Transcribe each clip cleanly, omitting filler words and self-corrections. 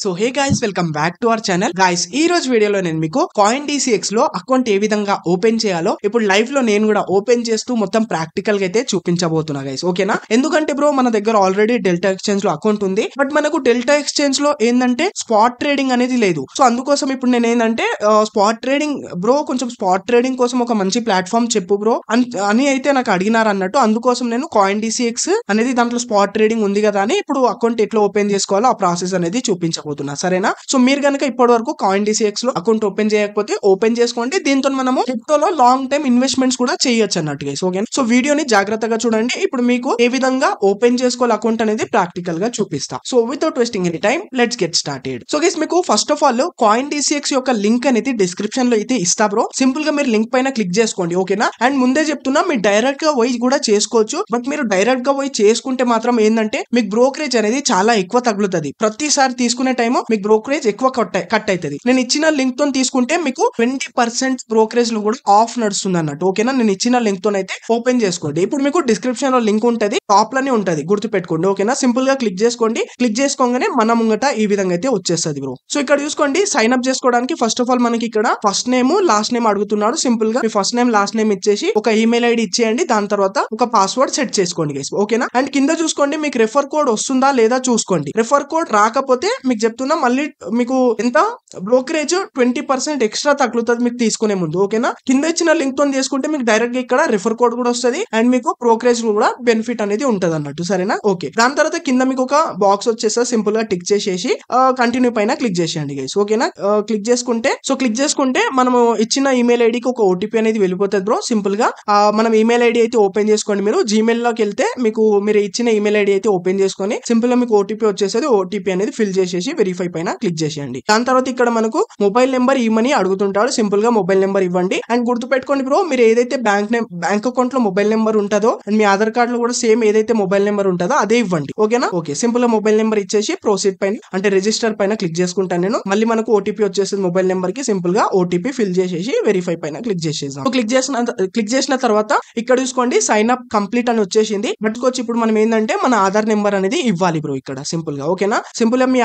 So hey guys, welcome back to our channel. Guys, ఈ రోజు వీడియోలో నేను మీకు కాయిన్ DCX లో అకౌంట్ ఏ విధంగా ఓపెన్ చేయాలో ఇప్పుడు లైవ్ లో నేను కూడా ఓపెన్ చేస్తూ మొత్తం ప్రాక్టికల్ గా అయితే చూపించబోతున్నా గైస్. ఓకేనా? ఎందుకంటే బ్రో మన దగ్గర ఆల్రెడీ డెల్టా ఎక్స్చేంజ్ లో అకౌంట్ ఉంది. బట్ మనకు డెల్టా ఎక్స్చేంజ్ లో ఏంటంటే స్పాట్ ట్రేడింగ్ అనేది లేదు. సో అందుకోసం ఇప్పుడు నేను ఏంటంటే స్పాట్ ట్రేడింగ్ బ్రో, కొంచెం స్పాట్ ట్రేడింగ్ కోసం ఒక మంచి ప్లాట్ఫామ్ చెప్పు బ్రో అని అయితే నాకు అడిగినారు అన్నట్టు. అందుకోసం నేను కాయిన్ DCX అనేది దాంట్లో స్పాట్ ట్రేడింగ్ ఉంది కదా అని ఇప్పుడు అకౌంట్ ఎట్లా ఓపెన్ చేసుకోవాలో ఆ ప్రాసెస్ అనేది చూపించబోతున్నా. సరేనా? సో మీరు కనుక ఇప్పటి వరకు కాయిన్ DCX లో అకౌంట్ ఓపెన్ చేయకపోతే ఓపెన్ చేసుకోండి. దీంతో మనము క్రిప్టోలో లాంగ్ టైమ్ ఇన్వెస్ట్మెంట్స్ కూడా చేయొచ్చు అన్నట్టు గైస్. ఓకే, సో వీడియోని జాగ్రత్తగా చూడండి. ఇప్పుడు మీకు ఏ విధంగా ఓపెన్ చేసుకోవాలి అకౌంట్ అనేది ప్రాక్టికల్ గా చూపిస్తా. So without wasting any time let's get started. So guys, మీకు first of all coin DCX యొక్క లింక్ అనేది డిస్క్రిప్షన్ లో అయితే ఇస్తా బ్రో. సింపుల్ గా మీరు లింక్ పైన క్లిక్ చేసుకోండి. ఓకేనా? అండ్ ముందే చెప్తున్నా, మీరు డైరెక్ట్ గా పోయి కూడా చేసుకోవచ్చు. బట్ మీరు డైరెక్ట్ గా పోయి చేసుకుంటే మాత్రం ఏంటంటే మీకు బ్రోకరేజ్ అనేది చాలా ఎక్కువ తగులుతుంది. ప్రతిసారి తీసుకునే టైం మీకు బ్రోకరేజ్ ఎక్కువ కట్ అవుతుంది. నేను ఇచ్చిన లింక్ తో తీసుకుంటే మీకు 20% బ్రోకరేజ్ లో కూడా ఆఫ్ నడుస్తుంది అన్నట్టు. ఓకేనా? నేను ఇచ్చిన లింక్ తో అయితే ఓపెన్ చేసుకోండి. ఇప్పుడు మీకు డిస్క్రిప్షన్ లో లింక్ ఉంటది, టాప్ లోనే ఉంటది, గుర్తు పెట్టుకోండి. ఓకేనా? సింపుల్ గా క్లిక్ చేసుకోండి. క్లిక్ చేసుకోగానే మన ముంగట ఈ విధంగా అయితే వచ్చేస్తుంది బ్రో. సో ఇక్కడ చూసుకోండి, సైన్ అప్ చేసుకోవడానికి ఫస్ట్ ఆఫ్ ఆల్ మనకి ఇక్కడ ఫస్ట్ నేమ్ లాస్ట్ నేమ్ అడుగుతున్నాడు. సింపుల్ గా మీ ఫస్ట్ నేమ్ లాస్ట్ నేమ్ ఇచ్చేసి ఒక ఈమెయిల్ ఐడి ఇచ్చేయండి. దాని తర్వాత ఒక పాస్వర్డ్ సెట్ చేసుకోండి గైస్. ఓకేనా? అండ్ కింద చూసుకోండి, మీకు రెఫర్ కోడ్ వస్తుందా లేదా చూసుకోండి. రెఫర్ కోడ్ రాకపోతే మీకు చెప్తున్నా, మళ్ళీ మీకు ఎంత బ్రోకరేజ్ 20% ఎక్స్ట్రా తగ్గుతుంది మీకు తీసుకునే ముందు. ఓకేనా? కింద ఇచ్చిన లింక్ తో చేసుకుంటే మీకు డైరెక్ట్ గా ఇక్కడ రెఫర్ కోడ్ కూడా వస్తుంది అండ్ మీకు బ్రోకరేజ్ కూడా బెనిఫిట్ అనేది ఉంటది అన్నట్టు. సరేనా? ఓకే, దాని తర్వాత కింద మీకు ఒక బాక్స్ వచ్చేస్తుంది. సింపుల్ గా టిక్ చేసేసి కంటిన్యూ పైన క్లిక్ చేసేయండి గైస్. ఓకేనా? క్లిక్ చేసుకుంటే మనము ఇచ్చిన ఈమెయిల్ ఐడికి ఒక ఓటీపీ అనేది వెళ్ళిపోతుంది బ్రో. సింపుల్ గా మనం ఈమెయిల్ ఐడి అయితే ఓపెన్ చేసుకోండి. మీరు జీమెయిల్ లోకి వెళ్తే మీకు మీరు ఇచ్చిన ఈమెయిల్ ఐడి అయితే ఓపెన్ చేసుకొని సింపుల్ గా మీకు ఓటీపీ వచ్చేసేది. ఓటీపీ అనేది ఫిల్ చేసేసి వెరిఫై పైన క్లిక్ చేసేయండి. దాని తర్వాత ఇక్కడ మనకు మొబైల్ నెంబర్ ఇవ్వమని అడుగుతుంటాడు. సింపుల్ గా మొబైల్ నెంబర్ ఇవ్వండి. అండ్ గుర్తు పెట్టుకోండి బ్రో, మీరు ఏదైతే బ్యాంక్ అకౌంట్ లో మొబైల్ నెంబర్ ఉంటుందో అండ్ మీ ఆధార్ కార్డ్ లో కూడా సేమ్ ఏదైతే మొబైల్ నెంబర్ ఉంటుందో అదే ఇవ్వండి. ఓకేనా? ఓకే, సింపుల్ గా మొబైల్ నెంబర్ ఇచ్చేసి ప్రొసీడ్ పైన అంటే రిజిస్టర్ పైన క్లిక్ చేసుకుంటాను నేను. మళ్ళీ మనకు ఓటీపీ వచ్చేసింది మొబైల్ నెంబర్ కి. సింపుల్ గా ఓటీపీ ఫిల్ చేసేసి వెరిఫై పైన క్లిక్ చేసేసాం. క్లిక్ చేసిన తర్వాత ఇక్కడ చూసుకోండి, సైన్ అప్ కంప్లీట్ అని వచ్చేసింది. బట్టుకొచ్చి ఇప్పుడు మనం ఏంటంటే మన ఆధార్ నెంబర్ అనేది ఇవ్వాలి బ్రో ఇక్కడ. సింపుల్ గా ఓకేనా? సింపుల్ గా మీ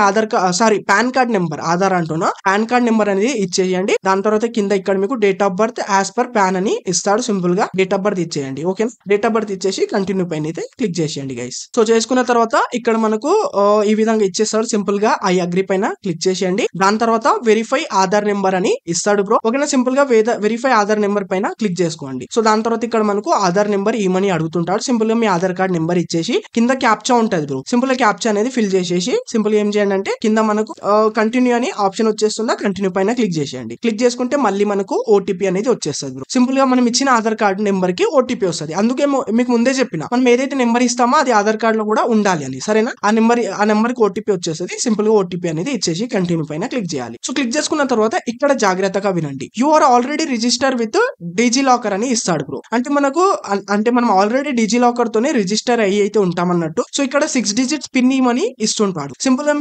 పాన్ కార్డ్ నెంబర్, ఆధార్ అంటున్నా, పాన్ కార్డ్ నెంబర్ అనేది ఇచ్చేయండి. దాని తర్వాత కింద ఇక్కడ మీకు date of birth as per pan అని ఇస్తాడు. సింపుల్ గా డేట్ ఆఫ్ బర్త్ ఇచ్చేయండి. ఓకేనా? డేట్ ఆఫ్ బర్త్ ఇచ్చేసి కంటిన్యూ పైన అయితే క్లిక్ చేసేయండి గైస్. సో చేసుకున్న తర్వాత ఇక్కడ మనకు ఈ విధంగా ఇచ్చేస్తాడు. సింపుల్ గా ఐ అగ్రీ పైన క్లిక్ చేసేయండి. దాని తర్వాత వెరిఫై ఆధార్ నెంబర్ అని ఇస్తాడు బ్రో. ఓకేనా? సింపుల్ గా వెరిఫై ఆధార్ నెంబర్ పైన క్లిక్ చేసుకోండి. సో దాని తర్వాత ఇక్కడ మనకు ఆధార్ నెంబర్ ఇమని అడుగుతుంటాడు. సింపుల్ గా మీ ఆధార్ కార్డ్ నెంబర్ ఇచ్చేసి కింద క్యాప్చా ఉంటది బ్రో. సింపుల్ గా క్యాప్చా అనేది ఫిల్ చేసేసి సింపుల్ గా ఏం చేయండి అంటే కింద మనకు కంటిన్యూ అని ఆప్షన్ వచ్చేస్తుందా, కంటిన్యూ పైన క్లిక్ చేసేయండి. క్లిక్ చేసుకుంటే మళ్ళీ మనకు ఓటీపీ అనేది వచ్చేస్తుంది బ్రో. సింపుల్ గా మనం ఇచ్చిన ఆధార్ కార్డ్ నెంబర్ కి ఓటీపీ వస్తుంది. అందుకే మీకు ముందే చెప్పిన, మనం ఏదైతే నెంబర్ ఇస్తామో అది ఆధార్ కార్డ్ లో కూడా ఉండాలి అని. సరేనా? ఆ నెంబర్ కి ఓటీపీ వచ్చేస్తుంది. సింపుల్ గా ఓటీపీ అనేది ఇచ్చేసి కంటిన్యూ పైన క్లిక్ చేయాలి. సో క్లిక్ చేసుకున్న తర్వాత ఇక్కడ జాగ్రత్తగా వినండి. You are already register with DigiLocker అని ఇస్తాడు బ్రో. అంటే మనం ఆల్రెడీ డిజిలాకర్ తోనే రిజిస్టర్ అయ్యి అయితే ఉంటామన్నట్టు. సో ఇక్కడ 6 digits పిన్ ఇమని ఇస్తుంటాడు. సింపుల్ గా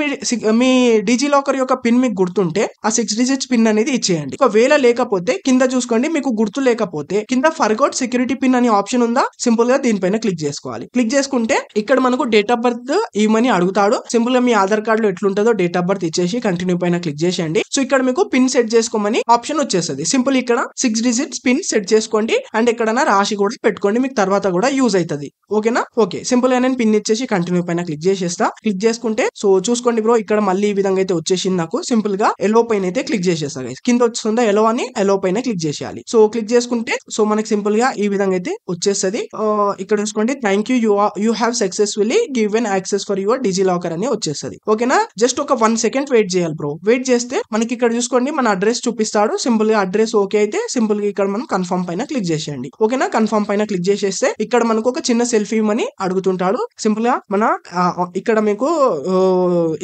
మీ డిజిలాకర్ యొక్క పిన్ మీకు గుర్తుంటే ఆ 6 digits పిన్ అనేది ఇచ్చేయండి. ఒకవేళ లేకపోతే కింద చూసుకోండి, మీకు గుర్తు లేకపోతే కింద ఫర్గోట్ సెక్యూరిటీ పిన్ అనే ఆప్షన్ ఉందా, సింపుల్ గా దీనిపైన క్లిక్ చేసుకోవాలి. క్లిక్ చేసుకుంటే ఇక్కడ మనకు డేట్ ఆఫ్ బర్త్ ఇవ్వమని అడుగుతాడు. సింపుల్ గా మీ ఆధార్ కార్డ్ లో ఎట్లుంటుందో డేట్ ఆఫ్ బర్త్ ఇచ్చేసి కంటిన్యూ పైన క్లిక్ చేసేయండి. సో ఇక్కడ మీకు పిన్ సెట్ చేసుకోమని ఆప్షన్ వచ్చేస్తుంది. సింపుల్ ఇక్కడ 6 digits పిన్ సెట్ చేసుకోండి అండ్ ఎక్కడైనా రాసి కూడా పెట్టుకోండి, మీకు తర్వాత కూడా యూజ్ అవుతుంది. ఓకేనా? ఓకే, సింపుల్ గా నేను పిన్ ఇచ్చేసి కంటిన్యూ పైన క్లిక్ చేసేస్తా. క్లిక్ చేసుకుంటే సో చూసుకోండి బ్రో, ఇక్కడ మళ్ళీ ఈ విధంగా అయితే వచ్చేసింది నాకు. సింపుల్ గా ఎలో పైన అయితే క్లిక్ చేసేస్తా గైస్. కింద వస్తుందా ఎలో అని, ఎలో పైన క్లిక్ చేసేయాలి. సో క్లిక్ చేసుకుంటే సో మనకి సింపుల్ గా ఈ విధంగా అయితే వచ్చేస్తుంది. ఇక్కడ చూసుకోండి, thank you have successfully given access for your DigiLocker అని వచ్చేస్తుంది. ఓకేనా? జస్ట్ ఒక 1 second వెయిట్ చేయాలి బ్రో. వెయిట్ చేస్తే మనకి ఇక్కడ చూసుకోండి మన అడ్రస్ చూపిస్తాడు. సింపుల్ గా అడ్రస్ ఓకే అయితే సింపుల్ గా ఇక్కడ మనం కన్ఫర్మ్ పైన క్లిక్ చేసేయండి. ఓకేనా? కన్ఫర్మ్ పైన క్లిక్ చేసేస్తే ఇక్కడ మనకు ఒక చిన్న సెల్ఫీ ఇవ్వమని అడుగుతుంటాడు. సింపుల్ గా మన ఇక్కడ మీకు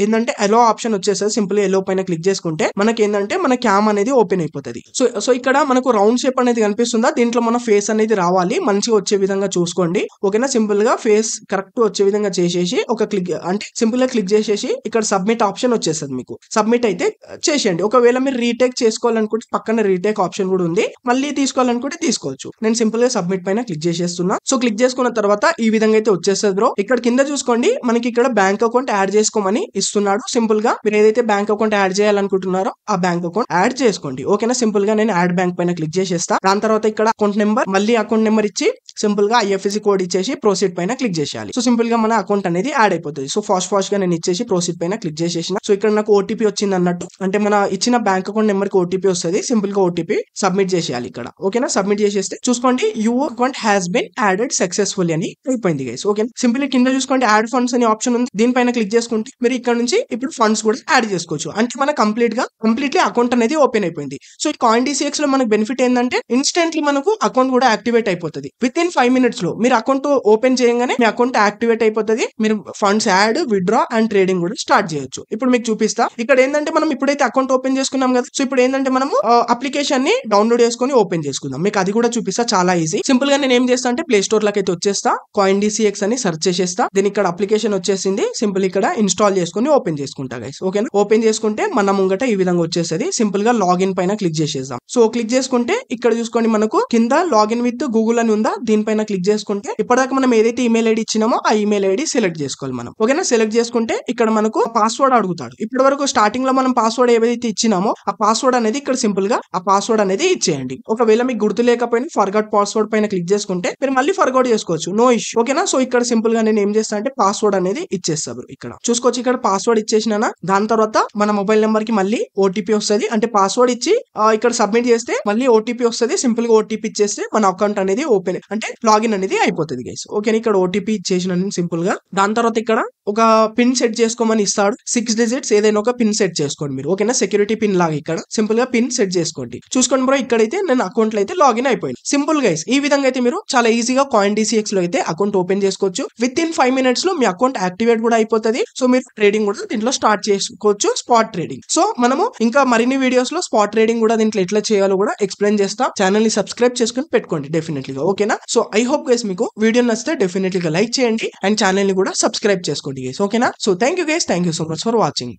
ఏంటంటే ఎలో ఆప్షన్ వచ్చేస్తుంది. సింపుల్ గా ఎలో పైన క్లిక్ చేసుకుంటే మనకి ఏంటంటే మన క్యామ్ అనేది ఓపెన్ అయిపోతుంది. సో ఇక్కడ మనకు రౌండ్ షేప్ అనేది కనిపిస్తుందా, దీంట్లో మన ఫేస్ అనేది రావాలి, మంచిగా వచ్చే విధంగా చూసుకోండి. ఓకేనా? సింపుల్ గా ఫేస్ కరెక్ట్ వచ్చే విధంగా చేసేసి ఒక క్లిక్ అంటే సింపుల్ గా క్లిక్ చేసేసి ఇక్కడ సబ్మిట్ ఆప్షన్ వచ్చేస్తుంది. మీకు సబ్మిట్ అయితే చేసేయండి. ఒకవేళ మీరు రీటేక్ చేసుకోవాలనుకుంటే పక్కన రీటేక్ ఆప్షన్ కూడా ఉంది, మళ్ళీ తీసుకోవాలనుకుంటే తీసుకోవచ్చు. నేను సింపుల్ గా సబ్మిట్ పైన క్లిక్ చేసేస్తున్నా. సో క్లిక్ చేసుకున్న తర్వాత ఈ విధంగా అయితే వచ్చేస్తుంది బ్రో. ఇక్కడ కింద చూసుకోండి, మనకి ఇక్కడ బ్యాంక్ అకౌంట్ యాడ్ చేసుకోమని ఇస్తున్నాడు. సింపుల్ గా మీరు ఏదైతే బ్యాంక్ అకౌంట్ యాడ్ చేయాలనుకుంటున్నారో ఆ బ్యాంక్ అకౌంట్ యాడ్ చేసుకోండి. ఓకేనా, సింపుల్ గా నేను యాడ్ బ్యాంక్ పైన క్లిక్ చేసేస్తా. దాని తర్వాత ఇక్కడ అకౌంట్ నెంబర్, మళ్ళీ అకౌంట్ నెంబర్ ఇచ్చి సింపుల్ గా IFSC కోడ్ ఇచ్చేసి ప్రొసీడ్ పైన క్లిక్ చేయాలి. సో సింపుల్ గా మన అకౌంట్ అనేది యాడ్ అయిపోతుంది. సో ఫాస్ట్ గా నేను ఇచ్చేసి ప్రొసీడ్ పైన క్లిక్ చేసేసిన. సో ఇక్కడ నాకు ఓటీపీ వచ్చింది అన్నట్టు, అంటే మన ఇచ్చిన బ్యాంక్ అకౌంట్ నెంబర్ కి ఓటీపీ వస్తుంది. సింపుల్ గా ఓటీపీ సబ్మిట్ చేసేయాలి ఇక్కడ. ఓకేనా, సబ్మిట్ చేసేస్తే చూసుకోండి your account has been added successful అని అయిపోయింది గైస్. ఓకే, సింపుల్ కింద చూసుకోండి యాడ్ ఫండ్స్ అనే ఆప్షన్ ఉంది. దీనిపైన క్లిక్ చేసుకుంటే మీరు ఇక్కడ నుంచి ఇప్పుడు ఫండ్స్ కూడా యాడ్ చేసుకోవచ్చు. అంటే మన కంప్లీట్లీ అకౌంట్ అనేది ఓపెన్ అయిపోయింది. సో ఈ CoinDCX లో మనకు బెనిఫిట్ ఏంటంటే ఇన్స్టెంట్లీ మనకు అకౌంట్ కూడా యాక్టివేట్ అయిపోతుంది. విత్ ఇన్ 5 minutes లో మీరు అకౌంట్ ఓపెన్ చేయగానే మీ అకౌంట్ యాక్టివేట్ అయిపోతుంది. మీరు funds add, withdraw and trading కూడా స్టార్ట్ చేయొచ్చు. ఇప్పుడు మీకు చూపిస్తా. ఇక్కడ ఏంటంటే మనం ఇప్పుడైతే అకౌంట్ ఓపెన్ చేసుకున్నాం కదా, సో ఇప్పుడు ఏంటంటే మనము అప్లికేషన్ ని డౌన్లోడ్ చేసుకుని ఓపెన్ చేసుకుందాం. మీకు అది కూడా చూపిస్తా, చాలా ఈజీ. సింపుల్ గా నేను ఏం చేస్తా అంటే ప్లే స్టోర్ లోకి అయితే వచ్చేస్తా, CoinDCX అని సెర్చ్ చేసేస్తా. దీని ఇక్కడ అప్లికేషన్ వచ్చేసింది. సింపుల్ ఇక్కడ ఇన్స్టాల్ చేసుకుని ఓపెన్ చేసుకుంటా గైస్. ఓకేనా, ఓపెన్ చేసుకుంటే మన ముంగట ఈ విధంగా వచ్చేస్తుంది. సింపుల్ గా లాగిన్ పైన క్లిక్ చేసేద్దాం. సో క్లిక్ చేసుకుంటే ఇక్కడ చూసుకోండి మనకు కింద లాగిన్ విత్ గూగుల్ అని ఉందా, దీనిపైన క్లిక్ చేసుకుంటే ఇప్పటిదాకా మనం ఏదైతే ఈమెయిల్ ఐడి ఇచ్చినామో ఆ ఈమెయిల్ ఐడి సెలెక్ట్ చేసుకోవాలి మనం. ఓకేనా, సెలెక్ట్ చేసుకుంటే ఇక్కడ మనకు పాస్వర్డ్ అడుగుతాడు. ఇప్పటి వరకు స్టార్టింగ్ లో మనం పాస్వర్డ్ ఏదైతే ఇచ్చినామో ఆ పాస్వర్డ్ అనేది ఇక్కడ సింపుల్ గా ఆ పాస్వర్డ్ అనేది ఇచ్చేయండి. ఒకవేళ మీకు గుర్తు లేకపోయినా ఫర్గాట్ పాస్వర్డ్ పైన క్లిక్ చేసుకుంటే మీరు మళ్ళీ ఫర్గాట్ చేసుకోవచ్చు, నో ఇష్యూ. ఓకేనా, సో ఇక్కడ సింపుల్ గా నేను ఏం చేస్తా అంటే పాస్వర్డ్ అనేది ఇచ్చేస్తాను. ఇక్కడ చూసుకోవచ్చు, ఇక్కడ పాస్వర్డ్ ఇచ్చేసినా. దాని తర్వాత మన మొబైల్ నెంబర్ కి మళ్ళీ ఓటీపీ వస్తుంది. అంటే పాస్వర్డ్ ఇచ్చి ఇక్కడ సబ్మిట్ చేస్తే మళ్ళీ ఓటీపీ వస్తుంది. సింపుల్ గా ఓటీపీ ఇచ్చేస్తే మన అకౌంట్ అనేది ఓపెన్ అంటే లాగిన్ అనేది అయిపోతుంది గైస్. ఓకేనా, ఇక్కడ ఓటీపీ ఇచ్చేసిన సింపుల్ గా. దాని తర్వాత ఇక్కడ ఒక పిన్ సెట్ చేసుకోమని ఇస్తాడు. 6 digits ఏదైనా ఒక పిన్ సెట్ చేసుకోండి మీరు. ఓకేనా, సెక్యూరిటీ పిన్ లాగా ఇక్కడ సింపుల్ గా పిన్ సెట్ చేసుకోండి. చూసుకోండి బ్రో, ఇక్కడైతే నేను అకౌంట్ లో అయితే లాగిన్ అయిపోయింది. సింపుల్ గైస్, ఈ విధంగా అయితే మీరు చాలా ఈజీగా CoinDCX లో అయితే అకౌంట్ ఓపెన్ చేసుకోవచ్చు. విత్ ఇన్ 5 minutes లో మీ అకౌంట్ యాక్టివేట్ కూడా అయిపోతుంది. సో మీరు ట్రేడింగ్ కూడా దీంట్లో స్టార్ట్ చేసుకోవచ్చు, స్పాట్ ట్రేడింగ్. సో మనము ఇంకా మరిన్ని వీడియోస్ లో స్పాట్ ట్రేడింగ్ కూడా దీంట్లో ఎట్లా చేయాలో కూడా ఎక్స్ప్లెయిన్ చేస్తాం. ఛానల్ ని సబ్స్క్రైబ్ చేసుకుని పెట్టుకోండి డెఫినెట్లీగా. ఓకేనా, సో ఐ హోప్ గైస్ మీకు వీడియో నచ్చితే డెఫినెట్లీగా లైక్ చేయండి అండ్ ఛానల్ ని కూడా సబ్స్క్రైబ్ చేసుకోండి గైస్. ఓకేనా, so thank you guys, thank you so much for watching.